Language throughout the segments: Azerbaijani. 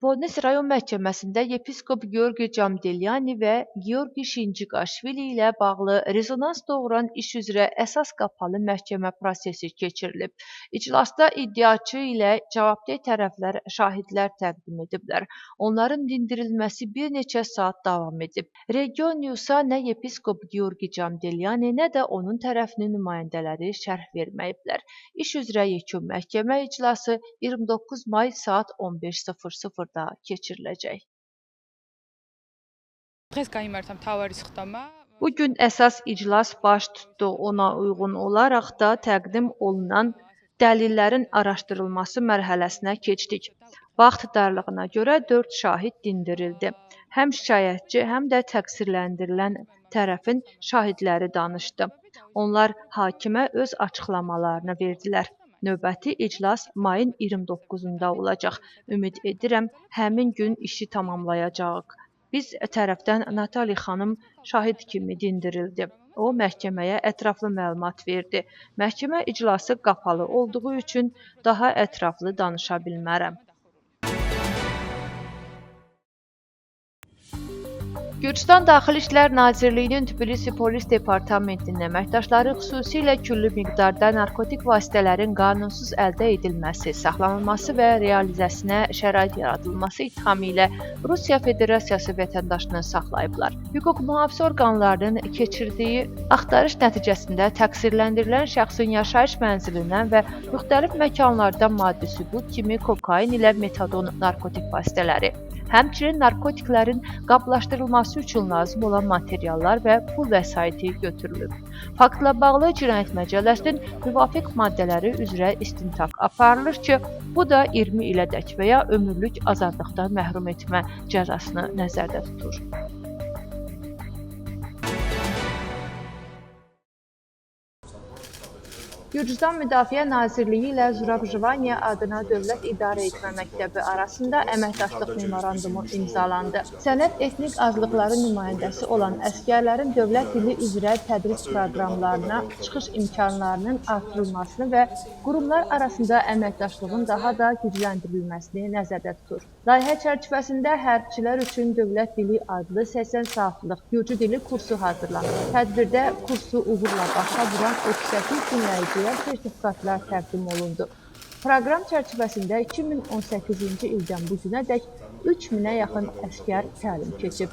Vodnesi rayon məhkəməsində yepiskop Georgi Camdelyani və Georgi Şinçiqaşvili ilə bağlı rezonans doğuran iş üzrə əsas qapalı məhkəmə prosesi keçirilib. İclasda iddiaçı ilə cavabdeh tərəflər şahidlər təqdim ediblər. Onların dindirilməsi bir neçə saat davam edib. Region Newsa nə yepiskop Georgi Camdelyani, nə də onun tərəfinin nümayəndələri şərh verməyiblər. İş üzrə yekun məhkəmə iclası 29 may saat 15:00-da keçiriləcək. Bu gün əsas iclas baş tutdu. Ona uyğun olaraq da təqdim olunan dəlillərin araşdırılması mərhələsinə keçdik. Vaxt darlığına görə 4 şahid dindirildi. Həm şikayətçi, həm də təqsirləndirilən tərəfin şahidləri danışdı. Onlar hakimə öz açıqlamalarını verdilər. Növbəti iclas mayın 29-da olacaq. Ümid edirəm, həmin gün işi tamamlayacağıq. Biz tərəfdən Natali xanım şahid kimi dindirildi. O, məhkəməyə ətraflı məlumat verdi. Məhkəmə iclası qapalı olduğu üçün daha ətraflı danışa bilmərəm. Gürcüstan Daxili İşlər Nazirliyinin Tbilisi Polis Departamentinin əməkdaşları xüsusilə küllü miqdarda narkotik vasitələrin qanunsuz əldə edilməsi, saxlanılması və realizəsinə şərait yaradılması ittihamı ilə Rusiya Federasiyası vətəndaşını saxlayıblar. Hüquq mühafizə orqanlarının keçirdiyi axtarış nəticəsində təqsirləndirilən şəxsin yaşayış mənzilindən və müxtəlif məkanlardan maddi sübut kimi kokain ilə metadon narkotik vasitələri, həmçinin narkotiklərin qablaşdırılması üçün lazım olan materiallar və pul vəsaiti götürülüb. Faktla bağlı Cinayət Məcəlləsinin müvafiq maddələri üzrə istintaq aparılır ki, bu da 20 ilədək və ya ömürlük azadlıqdan məhrum etmə cəzasını nəzərdə tutur. Gürcüstan Müdafiə Nazirliyi ilə Zurabjivaniya adına Dövlət İdarə Etmə Məktəbi arasında əməkdaşlıq memorandumu imzalandı. Sənəd etnik azlıqların nümayəndəsi olan əsgərlərin dövlət dili üzrə tədris proqramlarına çıxış imkanlarının artırılmasını və qurumlar arasında əməkdaşlığın daha da gücləndirilməsini nəzərdə tutur. Layihə çərçivəsində hərbçilər üçün dövlət dili adlı 80 saatlıq Gürcü dili kursu hazırlanır. Tədbirdə kursu uğurla başa vuran 38 dinləyiciyə sertifikatlar təqdim olundu. Proqram çərçivəsində 2018-ci ildən bu günədək 3000-ə yaxın əsgər təlim keçib.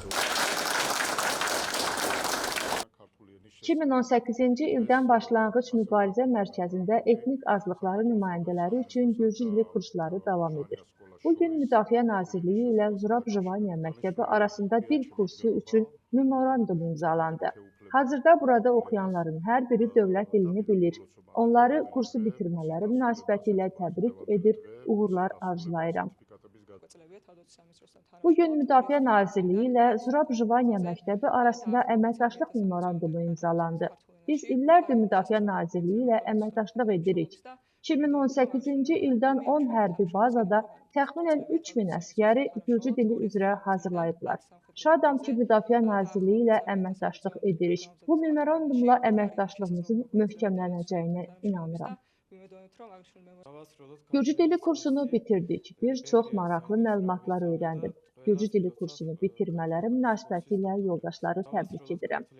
2018-ci ildən başlanğıc mübarizə mərkəzində etnik azlıqların nümayəndələri üçün Gürcü dili kursları davam edir. Bugün Müdafiə Nazirliyi ilə Zurabjivaniya məktəbi arasında dil kursu üçün memorandum imzalandı. Hazırda burada oxuyanların hər biri dövlət dilini bilir. Onları kursu bitirmələri münasibətilə təbrik edir, uğurlar arzulayıram. Bugün Müdafiə Nazirliyi ilə Zurabjivaniya məktəbi arasında əməkdaşlıq memorandumu imzalandı. Biz illərdir Müdafiə Nazirliyi ilə əməkdaşlıq edirik. 2018-ci ildən 10 hərbi bazada təxminən 3000 əsgəri Gürcü dili üzrə hazırlayıblar. Şadam ki, Müdafiə Nazirliyi ilə əməkdaşlıq edirik. Bu memorandumla əməkdaşlığımızın möhkəmlənəcəyinə inanıram. Gürcü dili kursunu bitirdik. Bir çox maraqlı məlumatlar öyrəndim. Gürcü dili kursunu bitirmələri münasibətilə yoldaşları təbrik edirəm.